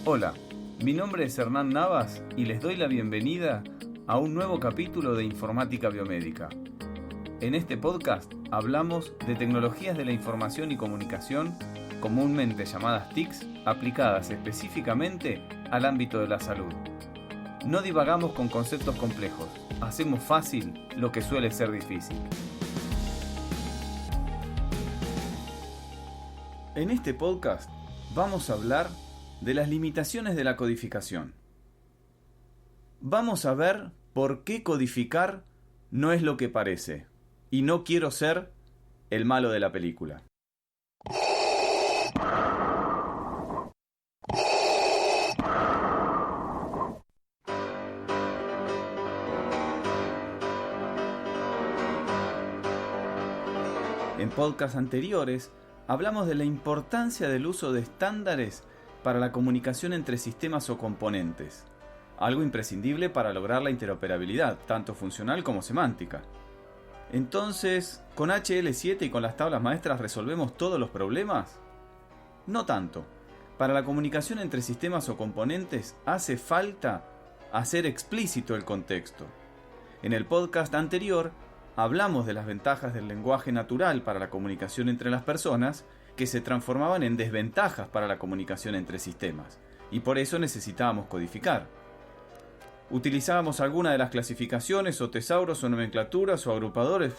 Hola, mi nombre es Hernán Navas y les doy la bienvenida a un nuevo capítulo de Informática Biomédica. En este podcast hablamos de tecnologías de la información y comunicación, comúnmente llamadas TICs, aplicadas específicamente al ámbito de la salud. No divagamos con conceptos complejos, hacemos fácil lo que suele ser difícil. En este podcast vamos a hablar de las limitaciones de la codificación. Vamos a ver por qué codificar no es lo que parece, y no quiero ser el malo de la película. En podcasts anteriores hablamos de la importancia del uso de estándares para la comunicación entre sistemas o componentes, algo imprescindible para lograr la interoperabilidad, tanto funcional como semántica. Entonces, ¿con HL7 y con las tablas maestras resolvemos todos los problemas? No tanto. Para la comunicación entre sistemas o componentes hace falta hacer explícito el contexto. En el podcast anterior hablamos de las ventajas del lenguaje natural para la comunicación entre las personas que se transformaban en desventajas para la comunicación entre sistemas, y por eso necesitábamos codificar. Utilizábamos alguna de las clasificaciones o tesauros o nomenclaturas o agrupadores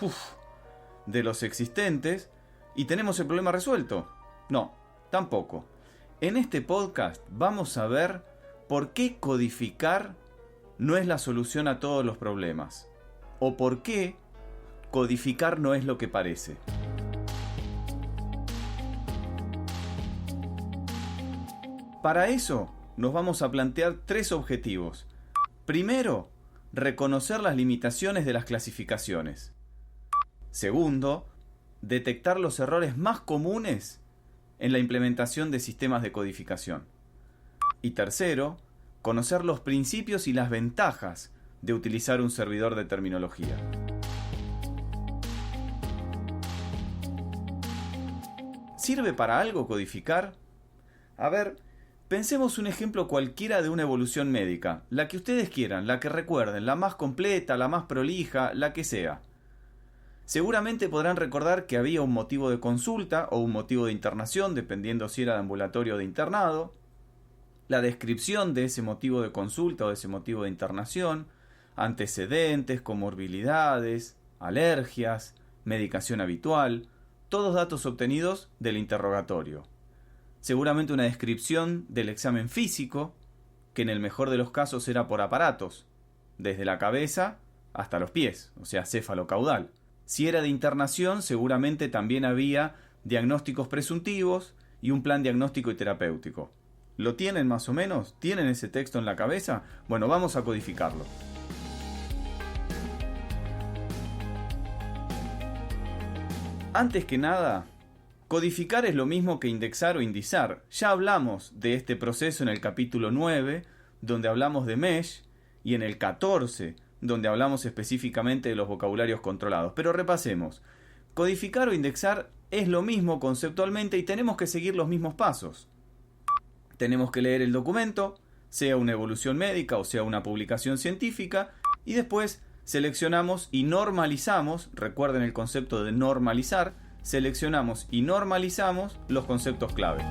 de los existentes y tenemos el problema resuelto. No, tampoco. En este podcast vamos a ver por qué codificar no es la solución a todos los problemas, o por qué codificar no es lo que parece. Para eso nos vamos a plantear tres objetivos. Primero, reconocer las limitaciones de las clasificaciones. Segundo, detectar los errores más comunes en la implementación de sistemas de codificación. Y tercero, conocer los principios y las ventajas de utilizar un servidor de terminología. ¿Sirve para algo codificar? A ver, pensemos un ejemplo cualquiera de una evolución médica, la que ustedes quieran, la que recuerden, la más completa, la más prolija, la que sea. Seguramente podrán recordar que había un motivo de consulta o un motivo de internación, dependiendo si era de ambulatorio o de internado, la descripción de ese motivo de consulta o de ese motivo de internación, antecedentes, comorbilidades, alergias, medicación habitual, todos datos obtenidos del interrogatorio. Seguramente una descripción del examen físico, que en el mejor de los casos era por aparatos, desde la cabeza hasta los pies, o sea, céfalo-caudal. Si era de internación, seguramente también había diagnósticos presuntivos y un plan diagnóstico y terapéutico. ¿Lo tienen más o menos? ¿Tienen ese texto en la cabeza? Bueno, vamos a codificarlo. Antes que nada, codificar es lo mismo que indexar o indizar. Ya hablamos de este proceso en el capítulo 9, donde hablamos de mesh, y en el 14, donde hablamos específicamente de los vocabularios controlados. Pero repasemos. Codificar o indexar es lo mismo conceptualmente y tenemos que seguir los mismos pasos. Tenemos que leer el documento, sea una evolución médica o sea una publicación científica, y después seleccionamos y normalizamos, recuerden el concepto de normalizar, seleccionamos y normalizamos los conceptos clave.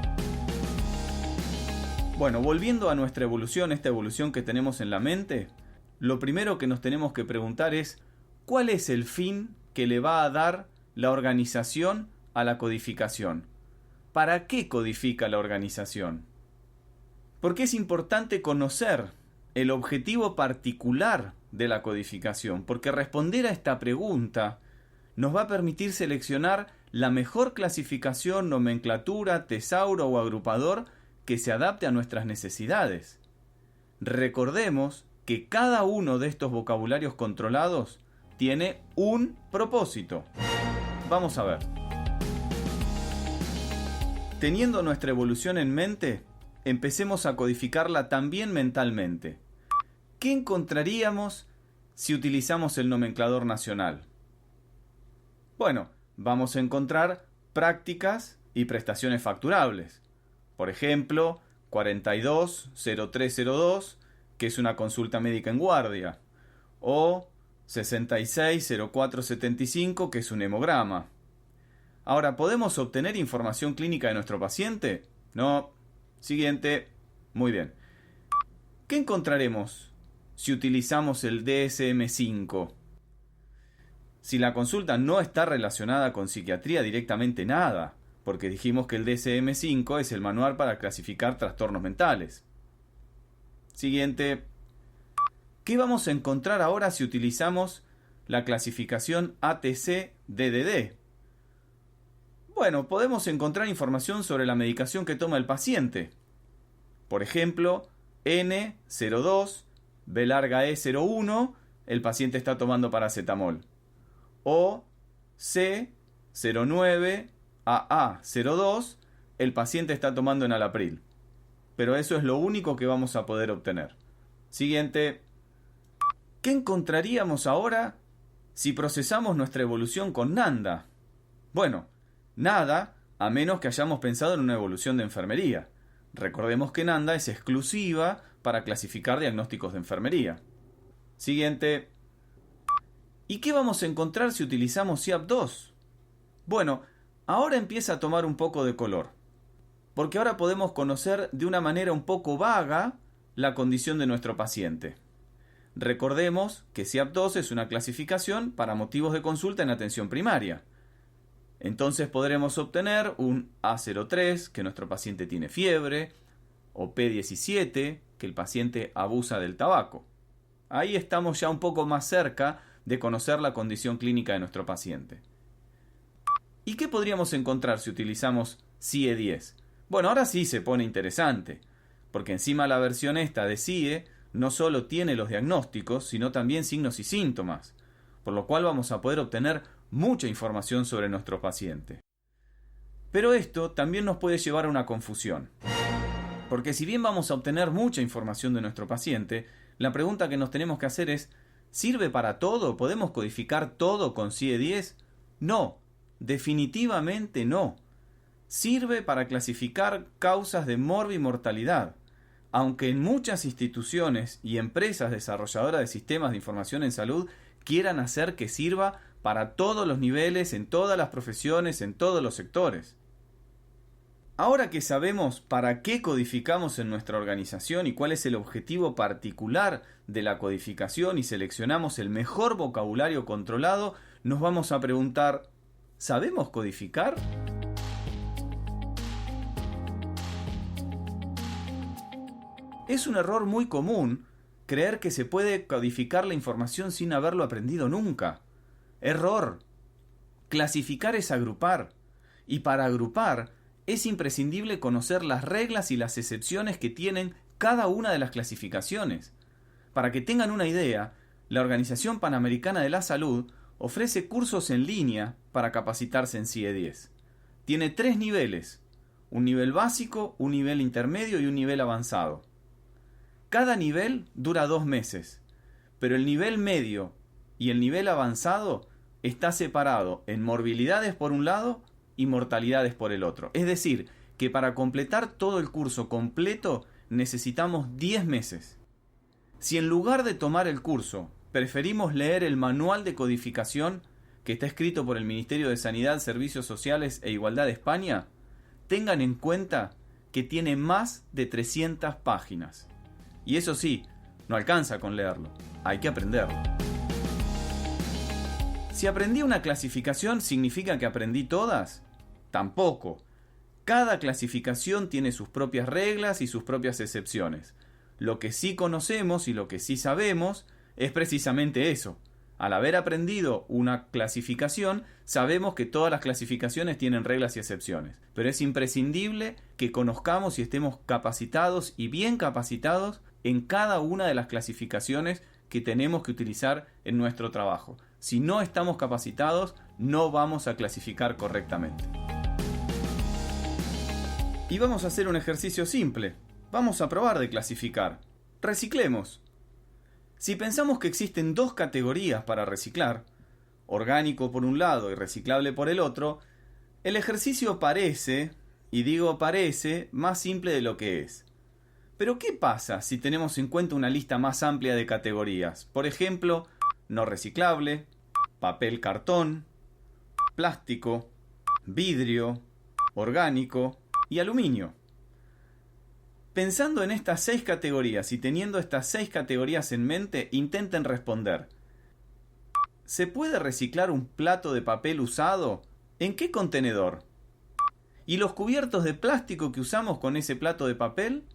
Bueno, volviendo a nuestra evolución, esta evolución que tenemos en la mente, lo primero que nos tenemos que preguntar es ¿cuál es el fin que le va a dar la organización a la codificación? ¿Para qué codifica la organización? Porque es importante conocer el objetivo particular de la codificación, porque responder a esta pregunta nos va a permitir seleccionar la mejor clasificación, nomenclatura, tesauro o agrupador que se adapte a nuestras necesidades. Recordemos que cada uno de estos vocabularios controlados tiene un propósito. Vamos a ver. Teniendo nuestra evolución en mente, empecemos a codificarla también mentalmente. ¿Qué encontraríamos si utilizamos el nomenclador nacional? Bueno, vamos a encontrar prácticas y prestaciones facturables. Por ejemplo, 420302, que es una consulta médica en guardia, o 660475, que es un hemograma. Ahora, ¿podemos obtener información clínica de nuestro paciente? No. Siguiente. Muy bien. ¿Qué encontraremos si utilizamos el DSM-5? Si la consulta no está relacionada con psiquiatría, directamente nada, porque dijimos que el DSM-5 es el manual para clasificar trastornos mentales. Siguiente. ¿Qué vamos a encontrar ahora si utilizamos la clasificación ATC-DDD? Bueno, podemos encontrar información sobre la medicación que toma el paciente. Por ejemplo, N02, B larga E01, el paciente está tomando paracetamol. O C09, AA02, el paciente está tomando enalapril. Pero eso es lo único que vamos a poder obtener. Siguiente. ¿Qué encontraríamos ahora si procesamos nuestra evolución con NANDA? Bueno, nada, a menos que hayamos pensado en una evolución de enfermería. Recordemos que NANDA es exclusiva para clasificar diagnósticos de enfermería. Siguiente. ¿Y qué vamos a encontrar si utilizamos SIAP-2? Bueno, ahora empieza a tomar un poco de color, porque ahora podemos conocer de una manera un poco vaga la condición de nuestro paciente. Recordemos que SIAP-2 es una clasificación para motivos de consulta en atención primaria. Entonces podremos obtener un A03, que nuestro paciente tiene fiebre, o P17, que el paciente abusa del tabaco. Ahí estamos ya un poco más cerca de conocer la condición clínica de nuestro paciente. ¿Y qué podríamos encontrar si utilizamos CIE-10? Bueno, ahora sí se pone interesante, porque encima la versión esta de CIE no solo tiene los diagnósticos, sino también signos y síntomas, por lo cual vamos a poder obtener mucha información sobre nuestro paciente. Pero esto también nos puede llevar a una confusión, porque si bien vamos a obtener mucha información de nuestro paciente, la pregunta que nos tenemos que hacer es: ¿sirve para todo? ¿Podemos codificar todo con CIE-10? No, definitivamente no. Sirve para clasificar causas de morbimortalidad, aunque en muchas instituciones y empresas desarrolladoras de sistemas de información en salud quieran hacer que sirva para todos los niveles, en todas las profesiones, en todos los sectores. Ahora que sabemos para qué codificamos en nuestra organización y cuál es el objetivo particular de la codificación y seleccionamos el mejor vocabulario controlado, nos vamos a preguntar: ¿sabemos codificar? Es un error muy común creer que se puede codificar la información sin haberlo aprendido nunca. Error. Clasificar es agrupar. Y para agrupar es imprescindible conocer las reglas y las excepciones que tienen cada una de las clasificaciones. Para que tengan una idea, la Organización Panamericana de la Salud ofrece cursos en línea para capacitarse en CIE-10. Tiene 3 niveles: un nivel básico, un nivel intermedio y un nivel avanzado. Cada nivel dura 2 meses, pero el nivel medio y el nivel avanzado está separado en morbilidades por un lado y mortalidades por el otro. Es decir, que para completar todo el curso completo necesitamos 10 meses. Si en lugar de tomar el curso preferimos leer el manual de codificación que está escrito por el Ministerio de Sanidad, Servicios Sociales e Igualdad de España, tengan en cuenta que tiene más de 300 páginas. Y eso sí, no alcanza con leerlo, hay que aprenderlo. Si aprendí una clasificación, ¿significa que aprendí todas? Tampoco. Cada clasificación tiene sus propias reglas y sus propias excepciones. Lo que sí conocemos y lo que sí sabemos es precisamente eso. Al haber aprendido una clasificación, sabemos que todas las clasificaciones tienen reglas y excepciones. Pero es imprescindible que conozcamos y estemos capacitados y bien capacitados en cada una de las clasificaciones que tenemos que utilizar en nuestro trabajo. Si no estamos capacitados, no vamos a clasificar correctamente. Y vamos a hacer un ejercicio simple. Vamos a probar de clasificar. Reciclemos. Si pensamos que existen 2 categorías para reciclar, orgánico por un lado y reciclable por el otro, el ejercicio parece, y digo parece, más simple de lo que es. Pero ¿qué pasa si tenemos en cuenta una lista más amplia de categorías? Por ejemplo, no reciclable, papel cartón, plástico, vidrio, orgánico y aluminio. Pensando en estas 6 categorías y teniendo estas 6 categorías en mente, intenten responder. ¿Se puede reciclar un plato de papel usado? ¿En qué contenedor? ¿Y los cubiertos de plástico que usamos con ese plato de papel?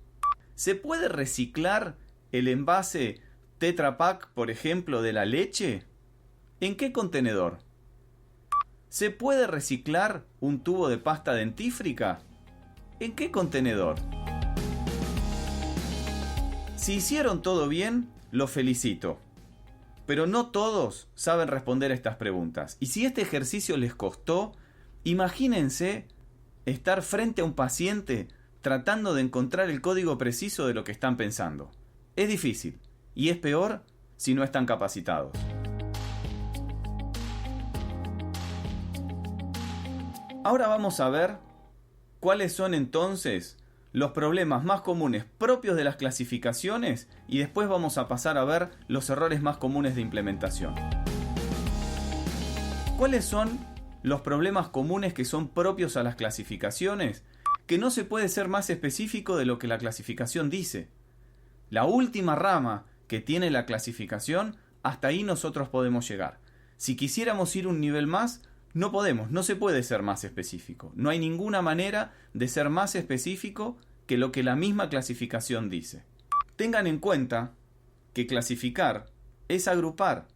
¿Se puede reciclar el envase Tetra Pak, por ejemplo, de la leche? ¿En qué contenedor? ¿Se puede reciclar un tubo de pasta dentífrica? ¿En qué contenedor? Si hicieron todo bien, los felicito. Pero no todos saben responder a estas preguntas. Y si este ejercicio les costó, imagínense estar frente a un paciente tratando de encontrar el código preciso de lo que están pensando. Es difícil, y es peor si no están capacitados. Ahora vamos a ver cuáles son entonces los problemas más comunes propios de las clasificaciones y después vamos a pasar a ver los errores más comunes de implementación. ¿Cuáles son los problemas comunes que son propios a las clasificaciones? Que no se puede ser más específico de lo que la clasificación dice. La última rama que tiene la clasificación, hasta ahí nosotros podemos llegar. Si quisiéramos ir un nivel más, no podemos, no se puede ser más específico. No hay ninguna manera de ser más específico que lo que la misma clasificación dice. Tengan en cuenta que clasificar es agrupar,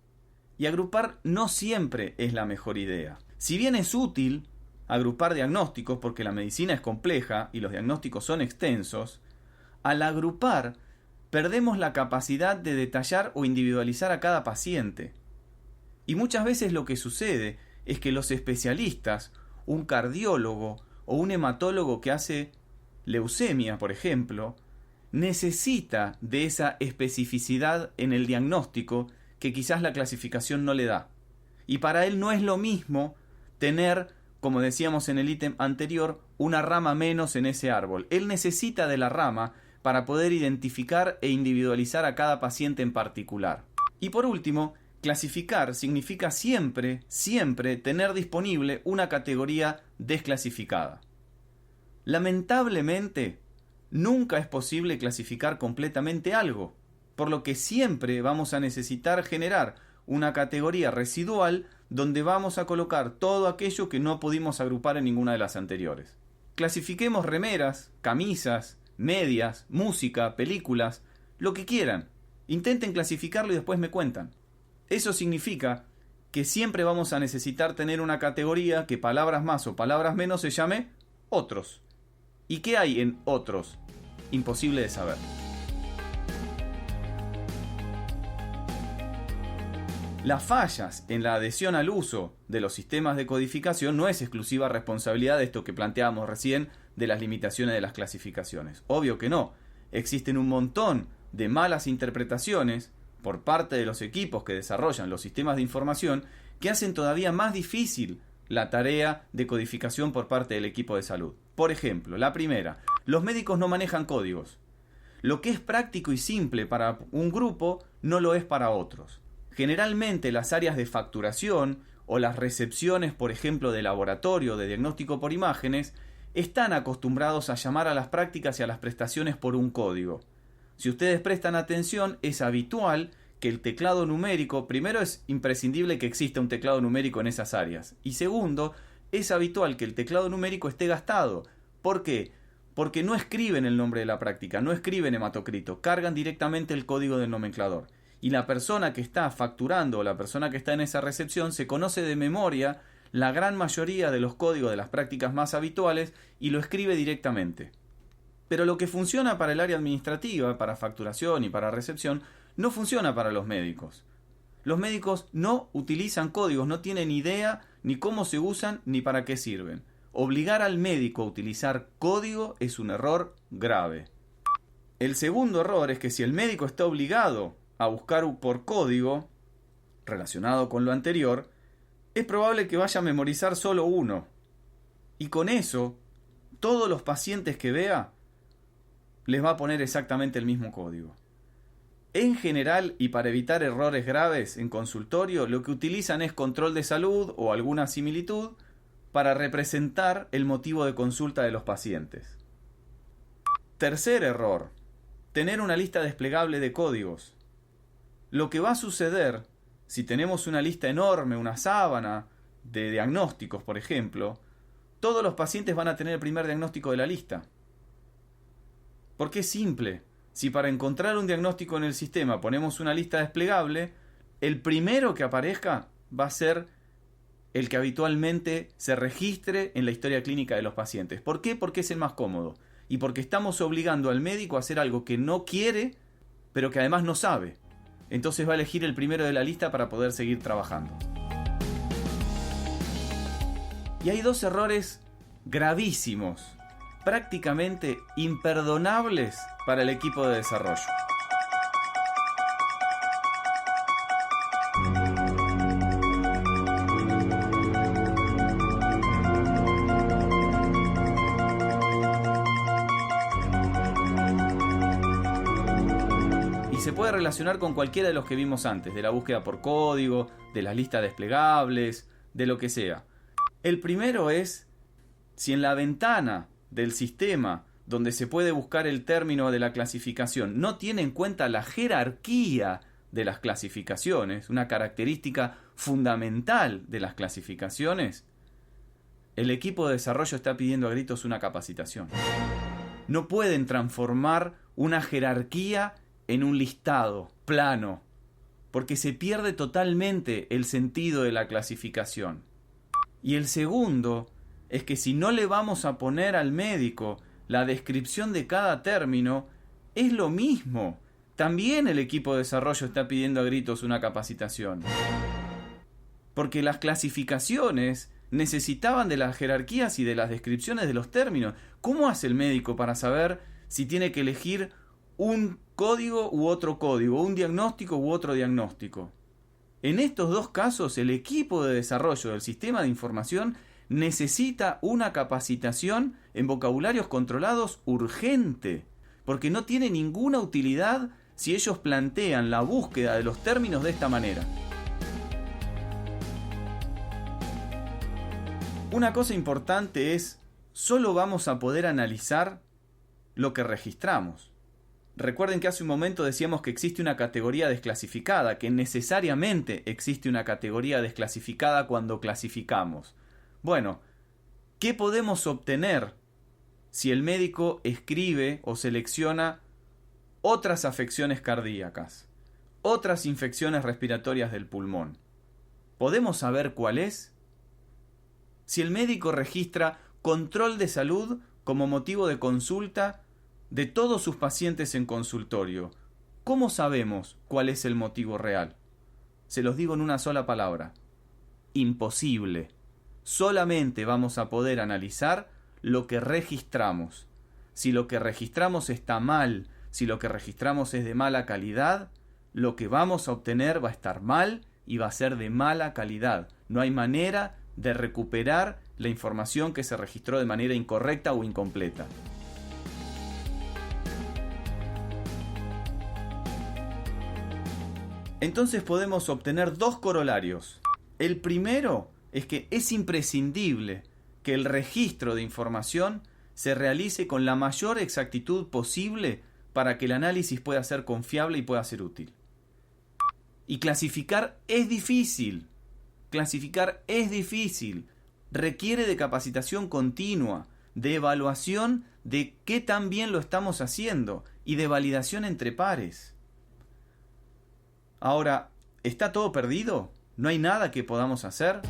y agrupar no siempre es la mejor idea. Si bien es útil agrupar diagnósticos porque la medicina es compleja y los diagnósticos son extensos, al agrupar perdemos la capacidad de detallar o individualizar a cada paciente. Y muchas veces lo que sucede es que los especialistas, un cardiólogo o un hematólogo que hace leucemia, por ejemplo, necesita de esa especificidad en el diagnóstico que quizás la clasificación no le da. Y para él no es lo mismo tener, como decíamos en el ítem anterior, una rama menos en ese árbol. Él necesita de la rama para poder identificar e individualizar a cada paciente en particular. Y por último, clasificar significa siempre tener disponible una categoría desclasificada. Lamentablemente, nunca es posible clasificar completamente algo, por lo que siempre vamos a necesitar generar una categoría residual donde vamos a colocar todo aquello que no pudimos agrupar en ninguna de las anteriores. Clasifiquemos remeras, camisas, medias, música, películas, lo que quieran. Intenten clasificarlo y después me cuentan. Eso significa que siempre vamos a necesitar tener una categoría que palabras más o palabras menos se llame otros. ¿Y qué hay en otros? Imposible de saber. Las fallas en la adhesión al uso de los sistemas de codificación no es exclusiva responsabilidad de esto que planteábamos recién de las limitaciones de las clasificaciones. Obvio que no. Existen un montón de malas interpretaciones por parte de los equipos que desarrollan los sistemas de información que hacen todavía más difícil la tarea de codificación por parte del equipo de salud. Por ejemplo, la primera, los médicos no manejan códigos. Lo que es práctico y simple para un grupo no lo es para otros. Generalmente las áreas de facturación o las recepciones, por ejemplo, de laboratorio de diagnóstico por imágenes, están acostumbrados a llamar a las prácticas y a las prestaciones por un código. Si ustedes prestan atención, es habitual que el teclado numérico, primero es imprescindible que exista un teclado numérico en esas áreas, y segundo, es habitual que el teclado numérico esté gastado. ¿Por qué? Porque no escriben el nombre de la práctica, no escriben hematocrito, cargan directamente el código del nomenclador. Y la persona que está facturando o la persona que está en esa recepción se conoce de memoria la gran mayoría de los códigos de las prácticas más habituales y lo escribe directamente. Pero lo que funciona para el área administrativa, para facturación y para recepción, no funciona para los médicos. Los médicos no utilizan códigos, no tienen idea ni cómo se usan ni para qué sirven. Obligar al médico a utilizar código es un error grave. El segundo error es que si el médico está obligado a buscar por código, relacionado con lo anterior, es probable que vaya a memorizar solo uno. Y con eso, todos los pacientes que vea les va a poner exactamente el mismo código. En general, y para evitar errores graves en consultorio, lo que utilizan es control de salud o alguna similitud para representar el motivo de consulta de los pacientes. Tercer error: tener una lista desplegable de códigos. Lo que va a suceder, si tenemos una lista enorme, una sábana de diagnósticos, por ejemplo, todos los pacientes van a tener el primer diagnóstico de la lista. Porque es simple. Si para encontrar un diagnóstico en el sistema ponemos una lista desplegable, el primero que aparezca va a ser el que habitualmente se registre en la historia clínica de los pacientes. ¿Por qué? Porque es el más cómodo. Y porque estamos obligando al médico a hacer algo que no quiere, pero que además no sabe. Entonces va a elegir el primero de la lista para poder seguir trabajando. Y hay dos errores gravísimos, prácticamente imperdonables para el equipo de desarrollo. Y se puede relacionar con cualquiera de los que vimos antes, de la búsqueda por código, de las listas desplegables, de lo que sea. El primero es, si en la ventana del sistema donde se puede buscar el término de la clasificación no tiene en cuenta la jerarquía de las clasificaciones, una característica fundamental de las clasificaciones, el equipo de desarrollo está pidiendo a gritos una capacitación. No pueden transformar una jerarquía en un listado plano, porque se pierde totalmente el sentido de la clasificación. Y el segundo es que si no le vamos a poner al médico la descripción de cada término, es lo mismo. También el equipo de desarrollo está pidiendo a gritos una capacitación. Porque las clasificaciones necesitaban de las jerarquías y de las descripciones de los términos. ¿Cómo hace el médico para saber si tiene que elegir un código u otro código, un diagnóstico u otro diagnóstico? En estos dos casos, el equipo de desarrollo del sistema de información necesita una capacitación en vocabularios controlados urgente, porque no tiene ninguna utilidad si ellos plantean la búsqueda de los términos de esta manera. Una cosa importante es, solo vamos a poder analizar lo que registramos. Recuerden que hace un momento decíamos que existe una categoría desclasificada, que necesariamente existe una categoría desclasificada cuando clasificamos. Bueno, ¿qué podemos obtener si el médico escribe o selecciona otras afecciones cardíacas, otras infecciones respiratorias del pulmón? ¿Podemos saber cuál es? Si el médico registra control de salud como motivo de consulta de todos sus pacientes en consultorio, ¿cómo sabemos cuál es el motivo real? Se los digo en una sola palabra: imposible. Solamente vamos a poder analizar lo que registramos. Si lo que registramos está mal, si lo que registramos es de mala calidad, lo que vamos a obtener va a estar mal y va a ser de mala calidad. No hay manera de recuperar la información que se registró de manera incorrecta o incompleta. Entonces podemos obtener dos corolarios. El primero es que es imprescindible que el registro de información se realice con la mayor exactitud posible para que el análisis pueda ser confiable y pueda ser útil. Y clasificar es difícil. Requiere de capacitación continua, de evaluación de qué tan bien lo estamos haciendo y de validación entre pares. Ahora, ¿está todo perdido? ¿No hay nada que podamos hacer?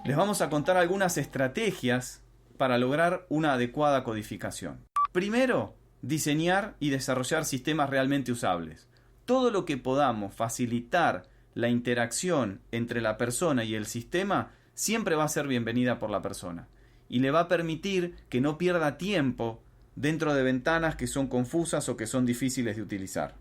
Les vamos a contar algunas estrategias para lograr una adecuada codificación. Primero, diseñar y desarrollar sistemas realmente usables. Todo lo que podamos facilitar la interacción entre la persona y el sistema siempre va a ser bienvenida por la persona y le va a permitir que no pierda tiempo dentro de ventanas que son confusas o que son difíciles de utilizar.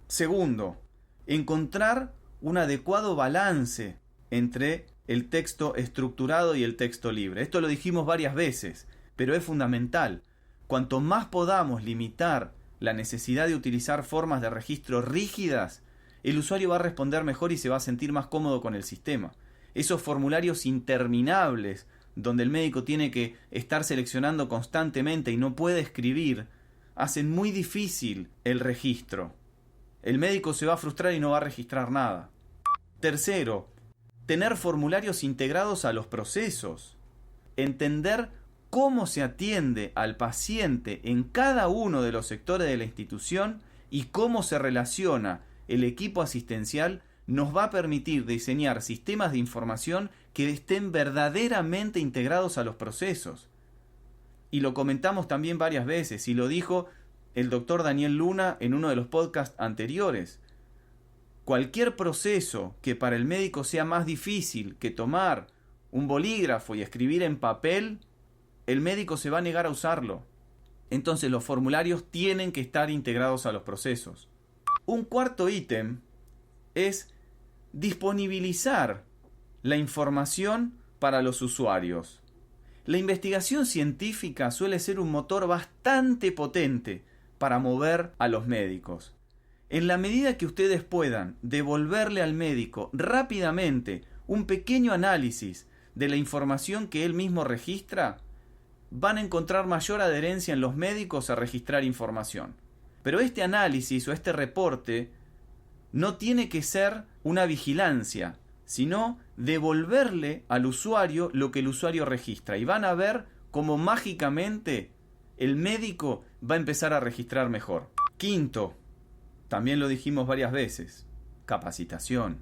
Segundo, encontrar un adecuado balance entre el texto estructurado y el texto libre. Esto lo dijimos varias veces, pero es fundamental. Cuanto más podamos limitar la necesidad de utilizar formas de registro rígidas, el usuario va a responder mejor y se va a sentir más cómodo con el sistema. Esos formularios interminables, donde el médico tiene que estar seleccionando constantemente y no puede escribir, hacen muy difícil el registro. El médico se va a frustrar y no va a registrar nada. Tercero, tener formularios integrados a los procesos. Entender cómo se atiende al paciente en cada uno de los sectores de la institución y cómo se relaciona el equipo asistencial nos va a permitir diseñar sistemas de información que estén verdaderamente integrados a los procesos. Y lo comentamos también varias veces, y lo dijo el doctor Daniel Luna en uno de los podcasts anteriores. Cualquier proceso que para el médico sea más difícil que tomar un bolígrafo y escribir en papel, el médico se va a negar a usarlo. Entonces los formularios tienen que estar integrados a los procesos. Un cuarto ítem es disponibilizar la información para los usuarios. La investigación científica suele ser un motor bastante potente para mover a los médicos. En la medida que ustedes puedan devolverle al médico rápidamente un pequeño análisis de la información que él mismo registra, van a encontrar mayor adherencia en los médicos a registrar información. Pero este análisis o este reporte no tiene que ser una vigilancia, sino devolverle al usuario lo que el usuario registra. Y van a ver cómo mágicamente el médico va a empezar a registrar mejor. Quinto, también lo dijimos varias veces, capacitación.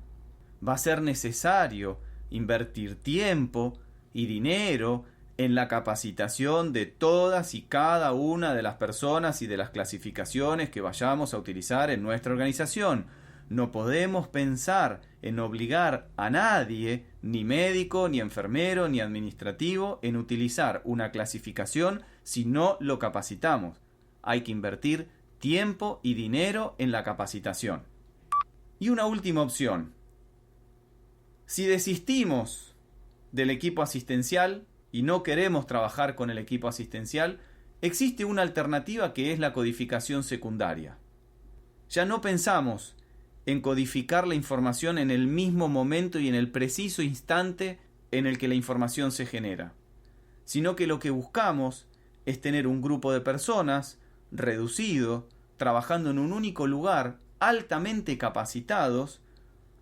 Va a ser necesario invertir tiempo y dinero en la capacitación de todas y cada una de las personas y de las clasificaciones que vayamos a utilizar en nuestra organización. No podemos pensar en obligar a nadie, ni médico, ni enfermero, ni administrativo, en utilizar una clasificación si no lo capacitamos. Hay que invertir tiempo y dinero en la capacitación. Y una última opción. Si desistimos del equipo asistencial y no queremos trabajar con el equipo asistencial, existe una alternativa que es la codificación secundaria. Ya no pensamos en codificar la información en el mismo momento y en el preciso instante en el que la información se genera, sino que lo que buscamos es tener un grupo de personas reducido, trabajando en un único lugar, altamente capacitados,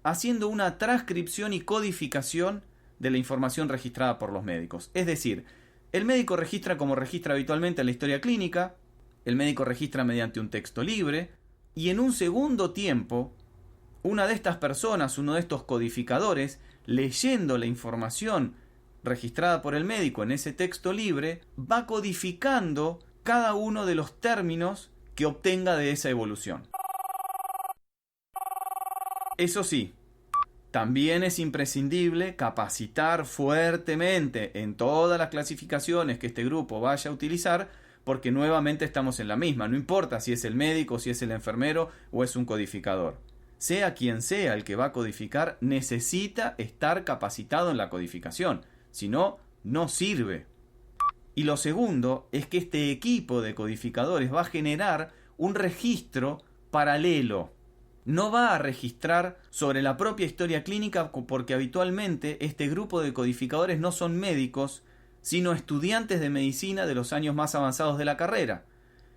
haciendo una transcripción y codificación de la información registrada por los médicos. Es decir, el médico registra como registra habitualmente la historia clínica, el médico registra mediante un texto libre, y en un segundo tiempo, una de estas personas, uno de estos codificadores, leyendo la información registrada por el médico en ese texto libre, va codificando cada uno de los términos que obtenga de esa evolución. Eso sí, también es imprescindible capacitar fuertemente en todas las clasificaciones que este grupo vaya a utilizar, porque nuevamente estamos en la misma. No importa si es el médico, si es el enfermero o es un codificador. Sea quien sea el que va a codificar, necesita estar capacitado en la codificación. Si no, no sirve. Y lo segundo es que este equipo de codificadores va a generar un registro paralelo. No va a registrar sobre la propia historia clínica porque habitualmente este grupo de codificadores no son médicos, sino estudiantes de medicina de los años más avanzados de la carrera.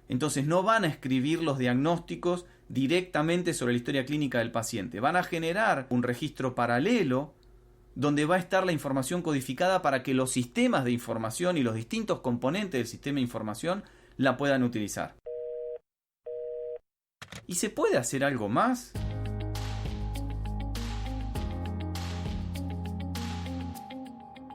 Entonces no van a escribir los diagnósticos directamente sobre la historia clínica del paciente. Van a generar un registro paralelo donde va a estar la información codificada para que los sistemas de información y los distintos componentes del sistema de información la puedan utilizar. ¿Y se puede hacer algo más?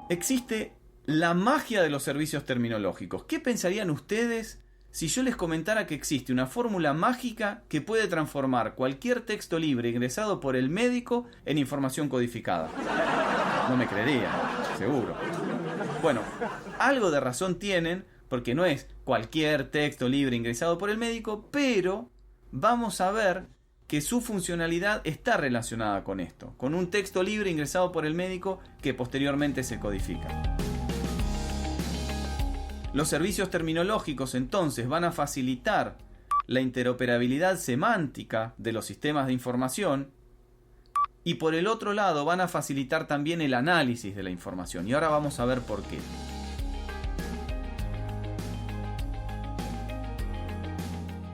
Existe la magia de los servicios terminológicos. ¿Qué pensarían ustedes si yo les comentara que existe una fórmula mágica que puede transformar cualquier texto libre ingresado por el médico en información codificada? No me creerían, seguro. Bueno, algo de razón tienen, porque no es cualquier texto libre ingresado por el médico, pero vamos a ver que su funcionalidad está relacionada con esto, con un texto libre ingresado por el médico que posteriormente se codifica. Los servicios terminológicos entonces van a facilitar la interoperabilidad semántica de los sistemas de información y por el otro lado van a facilitar también el análisis de la información. Y ahora vamos a ver por qué.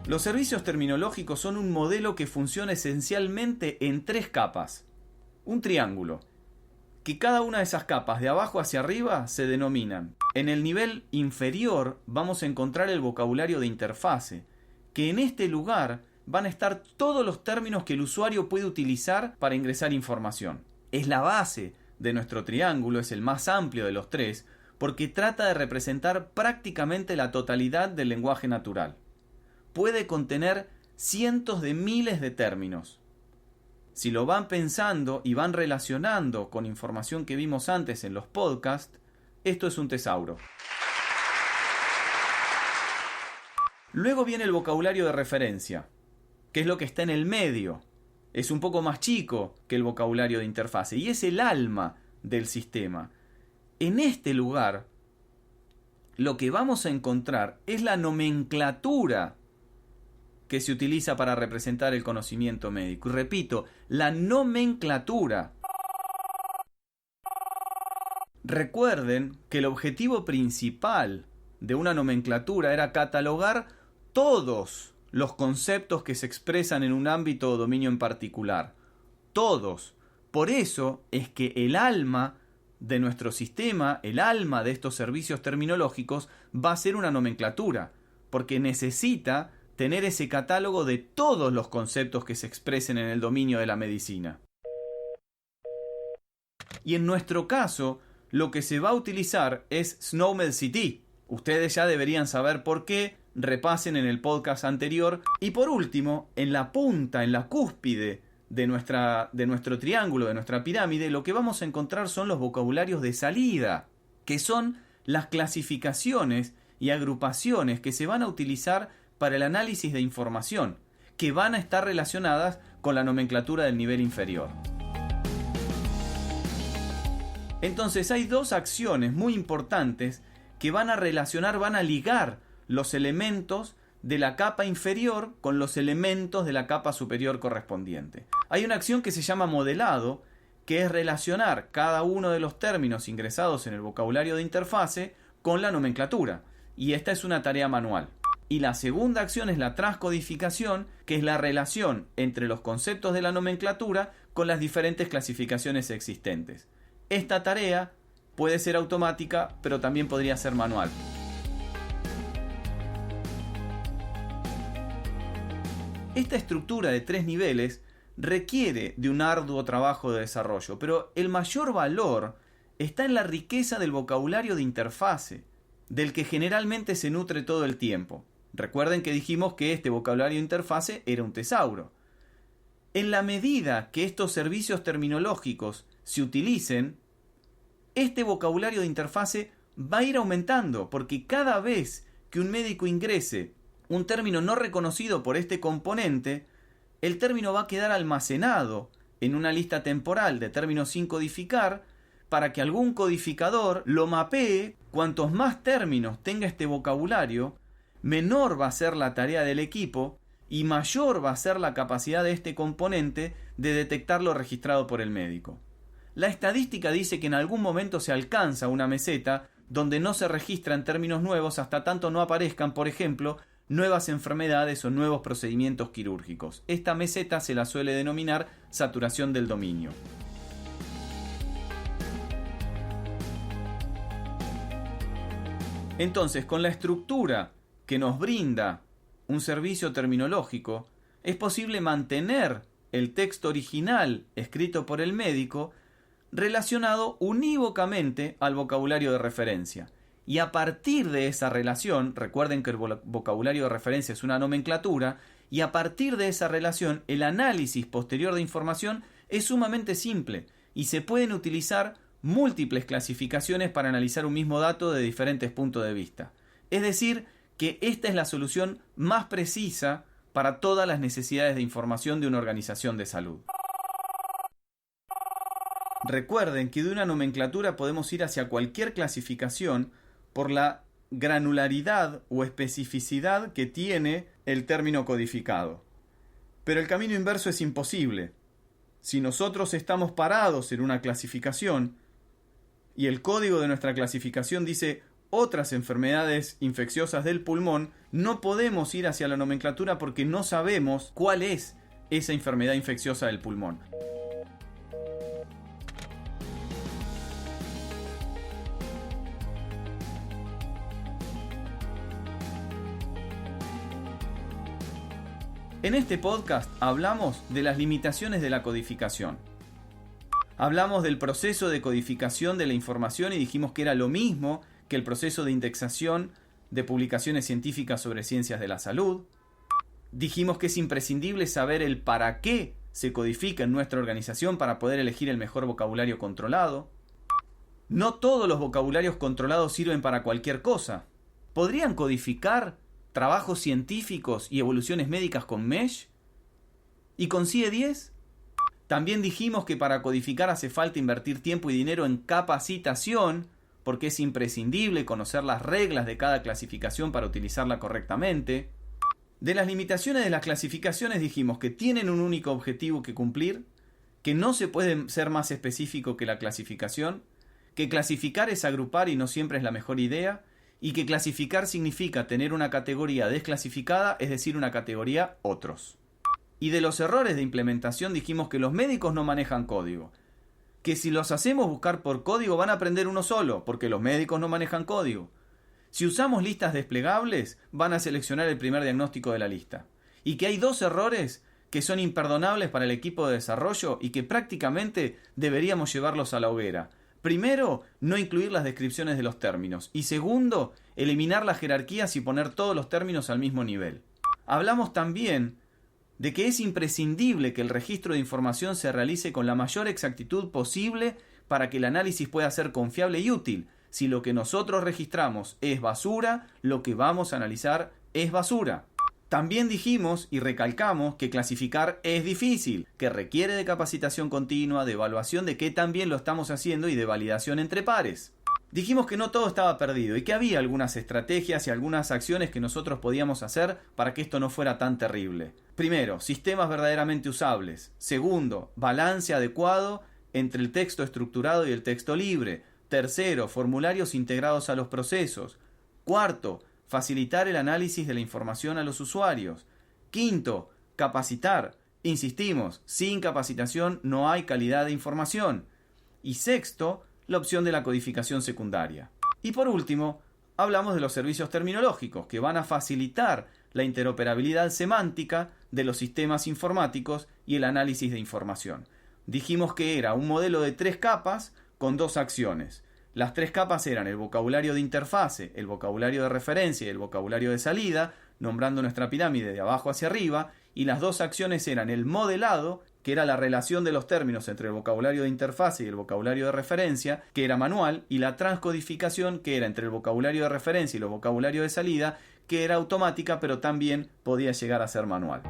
Los servicios terminológicos son un modelo que funciona esencialmente en 3 capas. Un triángulo, que cada una de esas capas de abajo hacia arriba se denominan. En el nivel inferior vamos a encontrar el vocabulario de interfase, que en este lugar van a estar todos los términos que el usuario puede utilizar para ingresar información. Es la base de nuestro triángulo, es el más amplio de los 3, porque trata de representar prácticamente la totalidad del lenguaje natural. Puede contener cientos de miles de términos. Si lo van pensando y van relacionando con información que vimos antes en los podcasts, esto es un tesauro. Luego viene el vocabulario de referencia, que es lo que está en el medio. Es un poco más chico que el vocabulario de interfase y es el alma del sistema. En este lugar, lo que vamos a encontrar es la nomenclatura que se utiliza para representar el conocimiento médico. Y repito, la nomenclatura. Recuerden que el objetivo principal de una nomenclatura era catalogar todos los conceptos que se expresan en un ámbito o dominio en particular. Todos. Por eso es que el alma de nuestro sistema, el alma de estos servicios terminológicos, va a ser una nomenclatura, porque necesita tener ese catálogo de todos los conceptos que se expresen en el dominio de la medicina. Y en nuestro caso, lo que se va a utilizar es SNOMED-CT. Ustedes ya deberían saber por qué, repasen en el podcast anterior. Y por último, en la punta, en la cúspide de nuestro triángulo, de nuestra pirámide, lo que vamos a encontrar son los vocabularios de salida, que son las clasificaciones y agrupaciones que se van a utilizar para el análisis de información, que van a estar relacionadas con la nomenclatura del nivel inferior. Entonces hay 2 acciones muy importantes que van a relacionar, van a ligar los elementos de la capa inferior con los elementos de la capa superior correspondiente. Hay una acción que se llama modelado, que es relacionar cada uno de los términos ingresados en el vocabulario de interfase con la nomenclatura, y esta es una tarea manual. Y la segunda acción es la transcodificación, que es la relación entre los conceptos de la nomenclatura con las diferentes clasificaciones existentes. Esta tarea puede ser automática, pero también podría ser manual. Esta estructura de 3 niveles requiere de un arduo trabajo de desarrollo, pero el mayor valor está en la riqueza del vocabulario de interfase, del que generalmente se nutre todo el tiempo. Recuerden que dijimos que este vocabulario de interfase era un tesauro. En la medida que estos servicios terminológicos se utilicen, este vocabulario de interfase va a ir aumentando, porque cada vez que un médico ingrese un término no reconocido por este componente, el término va a quedar almacenado en una lista temporal de términos sin codificar para que algún codificador lo mapee. Cuantos más términos tenga este vocabulario, menor va a ser la tarea del equipo y mayor va a ser la capacidad de este componente de detectar lo registrado por el médico. La estadística dice que en algún momento se alcanza una meseta donde no se registran términos nuevos hasta tanto no aparezcan, por ejemplo, nuevas enfermedades o nuevos procedimientos quirúrgicos. Esta meseta se la suele denominar saturación del dominio. Entonces, con la estructura que nos brinda un servicio terminológico, es posible mantener el texto original escrito por el médico relacionado unívocamente al vocabulario de referencia. Y a partir de esa relación, recuerden que el vocabulario de referencia es una nomenclatura, y a partir de esa relación el análisis posterior de información es sumamente simple y se pueden utilizar múltiples clasificaciones para analizar un mismo dato de diferentes puntos de vista. Es decir, que esta es la solución más precisa para todas las necesidades de información de una organización de salud. Recuerden que de una nomenclatura podemos ir hacia cualquier clasificación por la granularidad o especificidad que tiene el término codificado. Pero el camino inverso es imposible. Si nosotros estamos parados en una clasificación y el código de nuestra clasificación dice otras enfermedades infecciosas del pulmón, no podemos ir hacia la nomenclatura porque no sabemos cuál es esa enfermedad infecciosa del pulmón. En este podcast hablamos de las limitaciones de la codificación. Hablamos del proceso de codificación de la información y dijimos que era lo mismo que el proceso de indexación de publicaciones científicas sobre ciencias de la salud. Dijimos que es imprescindible saber el para qué se codifica en nuestra organización para poder elegir el mejor vocabulario controlado. No todos los vocabularios controlados sirven para cualquier cosa. ¿Podrían codificar trabajos científicos y evoluciones médicas con MESH? ¿Y con CIE-10? También dijimos que para codificar hace falta invertir tiempo y dinero en capacitación, porque es imprescindible conocer las reglas de cada clasificación para utilizarla correctamente. De las limitaciones de las clasificaciones dijimos que tienen un único objetivo que cumplir, que no se puede ser más específico que la clasificación, que clasificar es agrupar y no siempre es la mejor idea, y que clasificar significa tener una categoría desclasificada, es decir, una categoría otros. Y de los errores de implementación dijimos que los médicos no manejan código, que si los hacemos buscar por código van a aprender uno solo, porque los médicos no manejan código. Si usamos listas desplegables, van a seleccionar el primer diagnóstico de la lista. Y que hay dos errores que son imperdonables para el equipo de desarrollo y que prácticamente deberíamos llevarlos a la hoguera. Primero, no incluir las descripciones de los términos. Y segundo, eliminar las jerarquías y poner todos los términos al mismo nivel. Hablamos también de que es imprescindible que el registro de información se realice con la mayor exactitud posible para que el análisis pueda ser confiable y útil. Si lo que nosotros registramos es basura, lo que vamos a analizar es basura. También dijimos y recalcamos que clasificar es difícil, que requiere de capacitación continua, de evaluación de qué tan bien lo estamos haciendo y de validación entre pares. Dijimos que no todo estaba perdido y que había algunas estrategias y algunas acciones que nosotros podíamos hacer para que esto no fuera tan terrible. Primero, sistemas verdaderamente usables. Segundo, balance adecuado entre el texto estructurado y el texto libre. Tercero, formularios integrados a los procesos. Cuarto, facilitar el análisis de la información a los usuarios. Quinto, capacitar. Insistimos, sin capacitación no hay calidad de información. Y sexto, la opción de la codificación secundaria. Y por último, hablamos de los servicios terminológicos, que van a facilitar la interoperabilidad semántica de los sistemas informáticos y el análisis de información. Dijimos que era un modelo de 3 capas con 2 acciones. Las 3 capas eran el vocabulario de interfase, el vocabulario de referencia y el vocabulario de salida, nombrando nuestra pirámide de abajo hacia arriba, y las 2 acciones eran el modelado, que era la relación de los términos entre el vocabulario de interfase y el vocabulario de referencia, que era manual, y la transcodificación, que era entre el vocabulario de referencia y el vocabulario de salida, que era automática, pero también podía llegar a ser manual.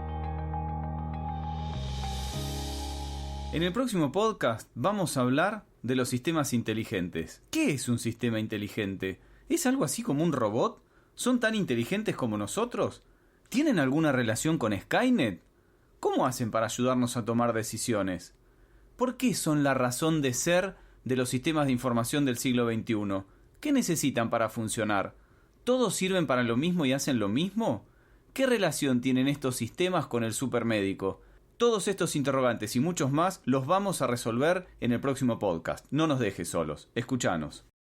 En el próximo podcast vamos a hablar de los sistemas inteligentes. ¿Qué es un sistema inteligente? ¿Es algo así como un robot? ¿Son tan inteligentes como nosotros? ¿Tienen alguna relación con Skynet? ¿Cómo hacen para ayudarnos a tomar decisiones? ¿Por qué son la razón de ser de los sistemas de información del siglo XXI? ¿Qué necesitan para funcionar? ¿Todos sirven para lo mismo y hacen lo mismo? ¿Qué relación tienen estos sistemas con el supermédico? Todos estos interrogantes y muchos más los vamos a resolver en el próximo podcast. No nos dejes solos. Escuchanos.